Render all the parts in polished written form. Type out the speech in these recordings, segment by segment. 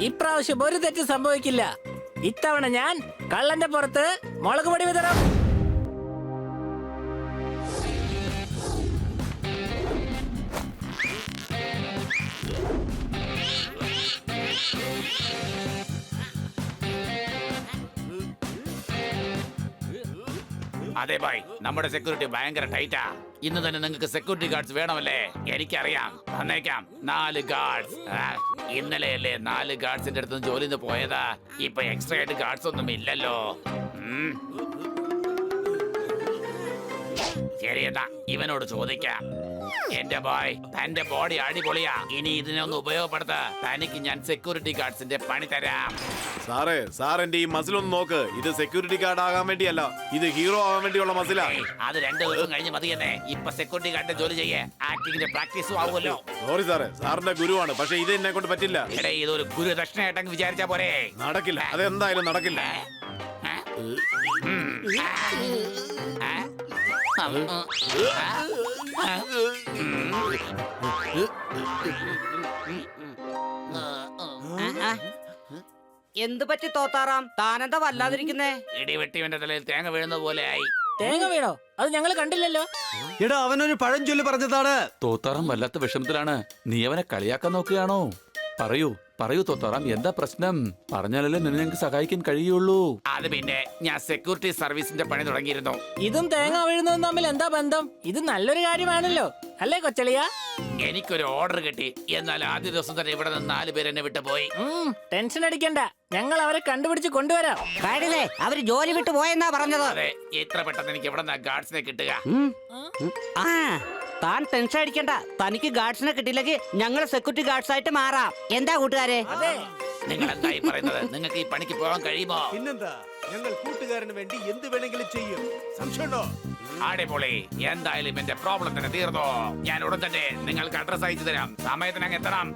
ഇപ്രാവശ്യം ഒരു തെറ്റ് സംഭവിക്കില്ല. ഇത്തവണ ഞാൻ കള്ളന്റെ പുറത്ത് മുളക് പൊടി വിതറും. അതെ ഭായ്, നമ്മുടെ സെക്യൂരിറ്റി ഭയങ്കര ടൈറ്റാ. ഇന്ന് തന്നെ നിങ്ങൾക്ക് സെക്യൂരിറ്റി ഗാർഡ്സ് വേണമല്ലേ? എനിക്കറിയാം, തന്നേക്കാം 4 ഗാർഡ്സ്. ഇന്നലെയല്ലേ 4 ഗാർഡ്സിന്റെ അടുത്ത് ജോലിന്ന് പോയതാ. ഇപ്പൊ എക്സ്ട്രാ ആയിട്ട് ഗാർഡ്സ് ഒന്നും ഇല്ലല്ലോ. ശരി, എന്നാ ഇവനോട് ചോദിക്കാം. എന്റെ ബോയ്, തന്റെ ബോഡി അടിപൊളിയാ. ഇനി ഇതിനൊന്ന് ഉപയോഗപ്പെടുത്ത. തനിക്ക് ഞാൻ സെക്യൂരിറ്റി ഗാർഡ്സിന്റെ പണി തരാം. സാറേ, സാർ എന്റെ ഈ മസിലൊന്ന് നോക്ക്. ഇത് സെക്യൂരിറ്റി ഗാർഡ് ആകാൻ വേണ്ടിയല്ല, ഇത് ഹീറോ ആകാൻ വേണ്ടിയുള്ള മസിലാ. അത് 2 ദിവസം കഴിഞ്ഞ് മതിയെന്നേ. ഇപ്പൊ സെക്യൂരിറ്റി ഗാർഡിന്റെ ജോലി ചെയ്യേ. ആക്ടിങ്ങിന്റെ പ്രാക്ടീസും ആവുമല്ലോ. സോറി സാറേ, സാറിന്റെ ഗുരുവാണ്. പക്ഷെ ഇത് എന്നെ കൊണ്ട് പറ്റില്ല. എടേ, ഇതൊരു ഗുരുദക്ഷിണയായിട്ടങ്ങ് വിചാരിച്ചാ പോരെ. നടക്കില്ല, അതെന്തായാലും നടക്കില്ല. എന്ത് പറ്റി തോത്താറാം? താനെന്താ വല്ലാതിരിക്കുന്നേ? ഇടിവെട്ടിവന്റെ തലയിൽ തേങ്ങ വീഴുന്നത് പോലെ ആയി. തേങ്ങ വീണോ? അത് ഞങ്ങൾ കണ്ടില്ലല്ലോ. എടാ, അവനൊരു പഴഞ്ചൊല്ല് പറഞ്ഞതാണ്. തോത്താറാം വല്ലാത്ത വിഷമത്തിലാണ്. നീ അവനെ കളിയാക്കാൻ നോക്കുകയാണോ? പറയൂ പറയൂ തോത്താറാം, എന്താ പ്രശ്നം? പറഞ്ഞാലല്ലേ നിന്നെ ഞങ്ങൾക്ക് സഹായിക്കാൻ കഴിയുള്ളൂ. അത് പിന്നെ ഞാൻ സെക്യൂരിറ്റി സർവീസിന്റെ പണി തുടങ്ങിയിരുന്നു. ഇതും തേങ്ങ വീഴുന്നതും തമ്മിൽ എന്താ ബന്ധം? ഇത് നല്ലൊരു കാര്യമാണല്ലോ, അല്ലേ കൊച്ചളിയ? എനിക്കൊരു ഓർഡർ കിട്ടി. എന്നാൽ ആദ്യ ദിവസം തന്നെ ഇവിടെ നിന്ന് 4 പേര് എന്നെ വിട്ടു പോയി. ടെൻഷൻ അടിക്കണ്ട, ഞങ്ങൾ അവരെ കണ്ടുപിടിച്ച് കൊണ്ടുവരാം. കാര്യല്ലേ, അവര് ജോലി വിട്ടു പോയെന്നാ പറഞ്ഞത്. അതെ, ഇത്ര പെട്ടെന്ന് എനിക്ക് എവിടെ ഗാർഡ്സിനെ കിട്ടുക? ആ, താൻ ടെൻഷൻ അടിക്കണ്ട. തനിക്ക് ഗാർഡ്സിനെ കിട്ടിയില്ലെങ്കിൽ ഞങ്ങൾ സെക്യൂരിറ്റി ഗാർഡ്സ് ആയിട്ട് മാറാം. എന്താ കൂട്ടുകാരെ? നിങ്ങൾ എന്തായി പറയുന്നത്? നിങ്ങൾക്ക് ഈ പണിക്ക് പോകാൻ കഴിയുമോ? പിന്നെന്താ, ഞങ്ങൾ കൂട്ടുകാരന് വേണ്ടി എന്ത് വേണമെങ്കിലും ചെയ്യും. സംശയമുണ്ടോ? അടിപൊളി. എന്തായാലും എന്റെ പ്രോബ്ലം തന്നെ തീർന്നോ. ഞാൻ ഉടൻ തന്നെ നിങ്ങൾക്ക് അഡ്രസ് അയച്ചു തരാം. സമയത്തിനങ്ങ് എത്തണം.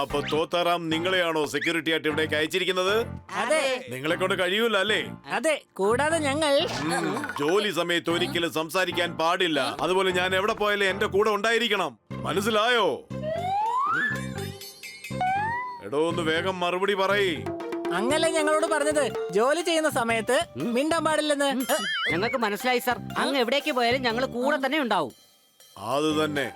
അപ്പൊ തോത്താറാം നിങ്ങളെയാണോ സെക്യൂരിറ്റി ആയിട്ട് ഇവിടേക്ക് അയച്ചിരിക്കുന്നത്? അതെ. നിങ്ങളെ കൊണ്ട് കഴിയൂല അല്ലേ? അതെ, കൂടാതെ ഞങ്ങൾ ജോലി സമയത്ത് ഒരിക്കലും സംസാരിക്കാൻ പാടില്ല. അതുപോലെ ഞാൻ എവിടെ പോയാലും എന്റെ കൂടെ ഉണ്ടായിരിക്കണം. മനസ്സിലായോ? എടോ, ഒന്ന് വേഗം മറുപടി പറയ്. അങ്ങല്ലേ ഞങ്ങളോട് പറഞ്ഞത് ജോലി ചെയ്യുന്ന സമയത്ത് മിണ്ടാൻ പാടില്ലെന്ന്. ഞങ്ങൾക്ക് മനസ്സിലായി സർ. അങ്ങ് എവിടേക്ക് പോയാലും ഞങ്ങൾ കൂടെ തന്നെ ഉണ്ടാവും. അത് തന്നെ.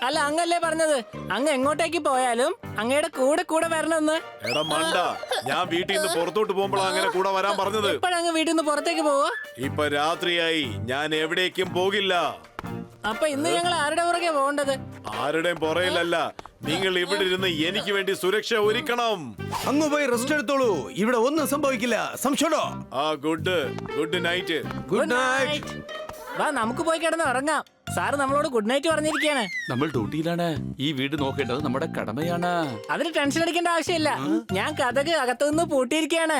അല്ല, അങ്ങല്ലേ പറഞ്ഞത് അങ്ങ് എങ്ങോട്ടേക്ക് പോയാലും അങ്ങയുടെ കൂടെ കൂടെ വരണമെന്ന്. എടാ മണ്ട, ഞാൻ വീട്ടിൽ നിന്ന് പുറത്തോട്ട് പോകുമ്പോഴാണ് അങ്ങനെ കൂടെ വരാൻ പറഞ്ഞത്. ഇപ്പോഴങ്ങ് വീട്ടിൽ നിന്ന് പുറത്തേക്ക് പോവാ? ഇപ്പൊ രാത്രിയായി, ഞാൻ എവിടേക്കും പോകില്ല. അപ്പൊ ഇന്ന് ഞങ്ങൾ ആരുടെ പുറകെ പോകേണ്ടത്? ആരുടെയും പുറയിലല്ല. നിങ്ങൾ ഇവിടെ ഇരുന്ന് എനിക്ക് വേണ്ടി സുരക്ഷ ഒരുക്കണം. അങ്ങ് പോയി റെസ്റ്റ് എടുത്തോളൂ. ഇവിടെ ഒന്നും സംഭവിക്കില്ല. സംശയമുണ്ടോ? Good night. Good night. വാ, നമുക്ക് പോയി കിടന്ന് ഉറങ്ങാം. സാറ് നമ്മളോട് ഗുഡ് നൈറ്റ് പറഞ്ഞിരിക്കുകയാണ്. നമ്മൾ ഡ്യൂട്ടിയിലാണ്. ഈ വീട് നോക്കേണ്ടത് നമ്മുടെ കടമയാണ്. അതിന് ടെൻഷൻ അടിക്കേണ്ട ആവശ്യമില്ല. ഞാൻ കഥക് അകത്തുനിന്ന് പൂട്ടിയിരിക്കുകയാണ്.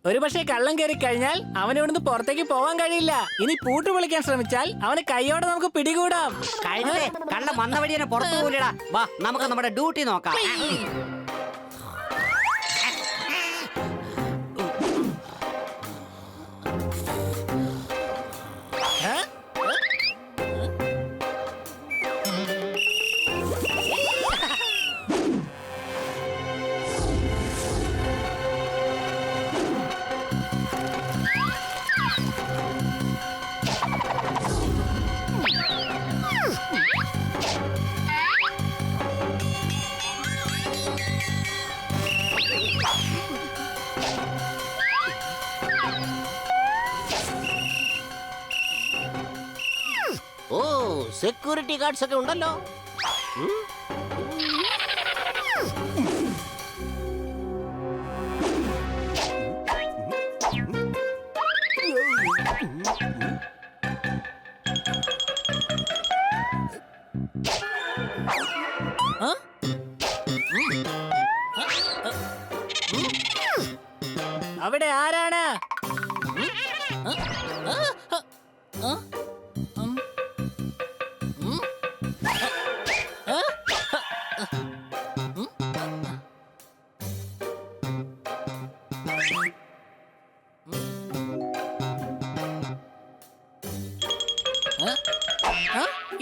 ഒരു പക്ഷേ കള്ളം കയറി കഴിഞ്ഞാൽ അവന് ഇവിടുന്ന് പുറത്തേക്ക് പോവാൻ കഴിയില്ല. ഇനി പൂട്ട് വിളിക്കാൻ ശ്രമിച്ചാൽ അവന് കൈയോടെ നമുക്ക് പിടികൂടാം. കഴിഞ്ഞേ, കള്ള മന്ന വഴിയെ പുറത്തു പോലിടാ. വാ, നമുക്ക് നമ്മുടെ ഡ്യൂട്ടി നോക്കാം. ഓ, സെക്യൂരിറ്റി ഗാർഡ്സ് ഒക്കെ ഉണ്ടല്ലോ. ആ? അവിടെ ആരാണ്?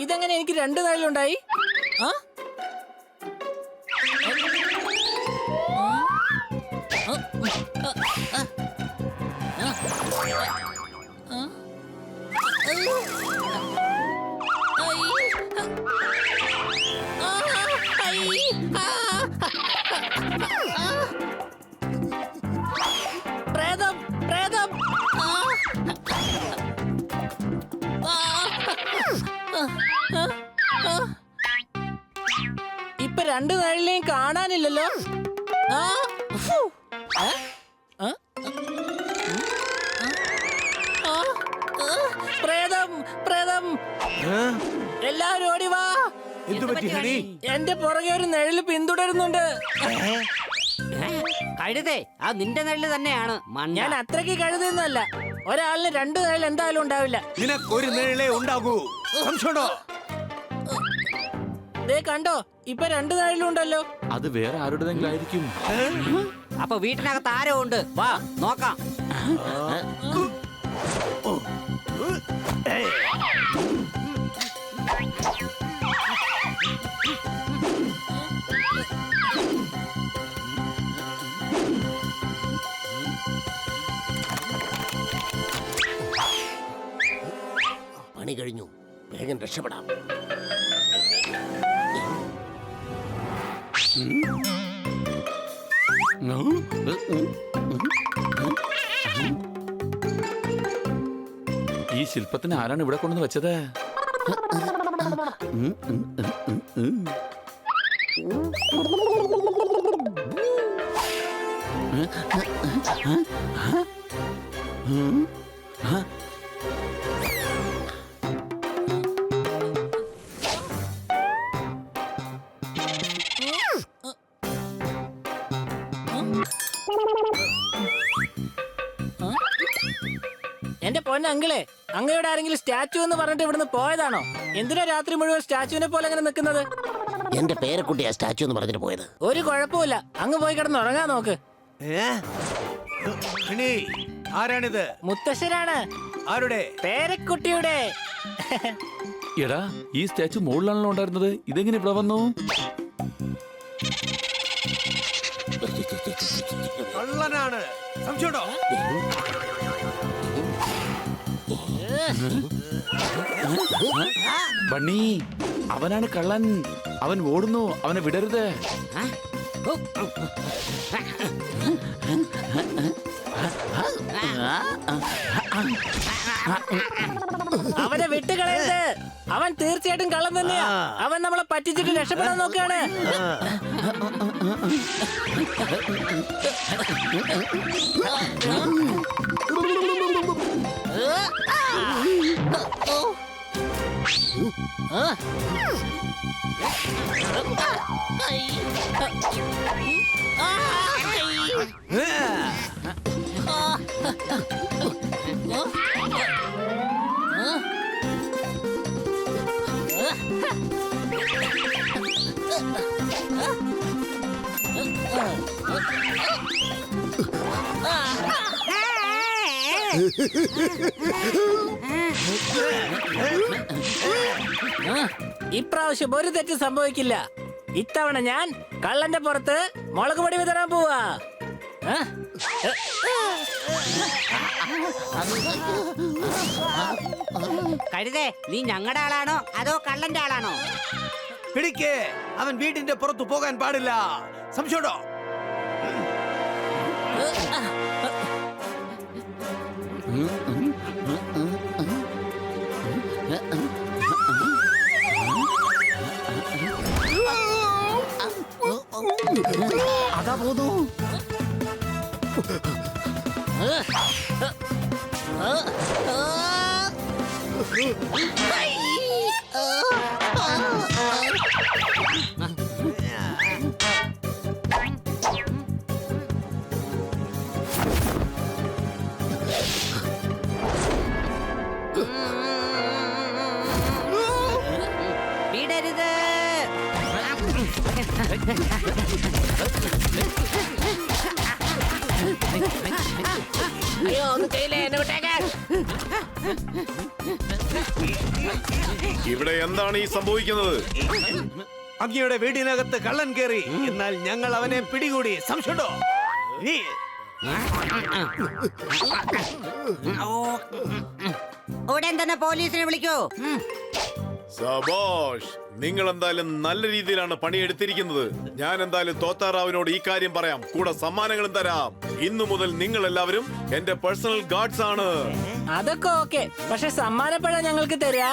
ഇതെങ്ങനെ എനിക്ക് രണ്ട് നിലയിലുണ്ടായി? ആ? പ്രേതം പ്രേതം ഇപ്പൊ രണ്ട് നിഴലിനെയും കാണാനില്ലല്ലോ. ആ, ഫു. ഏ? ആ? ആ, ആ, പ്രേതം പ്രേതം എല്ലാവരും ഓടി വാ. എന്തു പറ്റി ഹണി? എന്റെ പുറകെ ഒരു നിഴല് പിന്തുടരുന്നുണ്ട്. കഴുതേ അത് നിന്റെ നെല്ല് തന്നെയാണ് മണ്ട. ഞാൻ അത്രയ്ക്ക് കഴുതുന്നല്ല. ഒരാളിന് രണ്ട് നിഴൽ എന്തായാലും ഉണ്ടാവില്ല. നിനക്കൊരു നിഴലേ ഉണ്ടാകൂ. സംശയമുണ്ടോ? ദേ കണ്ടോ, ഇപ്പൊ രണ്ട് നിഴലുണ്ടല്ലോ. അത് വേറെ ആരുടെതെങ്കിലും ആയിരിക്കും. അപ്പൊ വീട്ടിനകത്ത് ആരോ ഉണ്ട്, വാ നോക്കാം. പണി കഴിഞ്ഞു, വേഗം രക്ഷപ്പെടാം. ഈ ശില്പത്തിന് ആരാണ് ഇവിടെ കൊണ്ടുവന്ന് വെച്ചത്? എന്റെ പൊന്നങ്കിളെ, അങ്ങയുടെ ആരെങ്കിലും സ്റ്റാച്ചു എന്ന് പറഞ്ഞിട്ട് ഇവിടുന്ന് പോയതാണോ? എന്തിനാ രാത്രി മുഴുവൻ സ്റ്റാച്ചുവിനെ പോലെ അങ്ങനെ നിൽക്കുന്നത്? എന്റെ പേരക്കുട്ടിയാ സ്റ്റാച്ചു എന്ന് പറഞ്ഞിട്ട് പോയത്. ഒരു കുഴപ്പമില്ല, അങ്ങ് പോയി കിടന്ന് ഉറങ്ങാൻ നോക്ക്. ഹണി, ആരാണിത്? മുത്തശ്ശനാണ്. ആരുടെ? പേരക്കുട്ടിയുടെ. എടാ, ഈ സ്റ്റാച്ചു മുകളിലാണല്ലോ ഉണ്ടായിരുന്നത്, ഇതെങ്ങനെ ഇവിടെ വന്നു? കള്ളനാണ്. സംശയമുണ്ടോ? ബണ്ണി, അവനാണ് കള്ളൻ. അവൻ ഓടുന്നു, അവനെ വിടരുത്. അവനെ വിട്ടുകളയരുത്. അവൻ തീർച്ചയായിട്ടും കള്ളം തന്നെയാ. അവൻ നമ്മളെ പറ്റിച്ചിട്ട് രക്ഷപ്പെടാൻ നോക്കുകയാണ്. ഇപ്രാവശ്യം ഒരു തെറ്റ് സംഭവിക്കില്ല. ഇത്തവണ ഞാൻ കള്ളന്റെ പുറത്ത് മുളക് പൊടി വിതറാൻ പോവാ. കഴുതേ, നീ ഞങ്ങളുടെ ആളാണോ അതോ കള്ളന്റെ ആളാണോ? പിടിക്ക്. അവൻ വീടിന്റെ പുറത്തു പോകാൻ പാടില്ല. സംശയമുണ്ടോ? അതാ പോന്നു. അയ്യോ ഒന്നും ചെയ്യില്ലേ, എന്നെ വിട്ടേക്ക്. ഇവിടെ എന്താണ് ഈ സംഭവിക്കുന്നത്? അങ്ങയുടെ വീടിനകത്ത് കള്ളൻ കയറി, എന്നാൽ ഞങ്ങൾ അവനെ പിടികൂടി. സംശയമുണ്ടോ? ഉടൻ തന്നെ പോലീസിനെ വിളിക്കൂ. സബോഷ്, നിങ്ങൾ എന്തായാലും നല്ല രീതിയിലാണ് പണിയെടുത്തിരിക്കുന്നത്. ഞാൻ എന്തായാലും തോത്താറാവിനോട് ഈ കാര്യം പറയാം, കൂടെ സമ്മാനങ്ങളും തരാം. ഇന്നു മുതൽ നിങ്ങൾ എല്ലാവരും എന്റെ പേഴ്സണൽ ഗാർഡ്സ് ആണ്. അതൊക്കെ ഓക്കെ, പക്ഷെ സമ്മാനപ്പഴം ഞങ്ങൾക്ക് തരാ.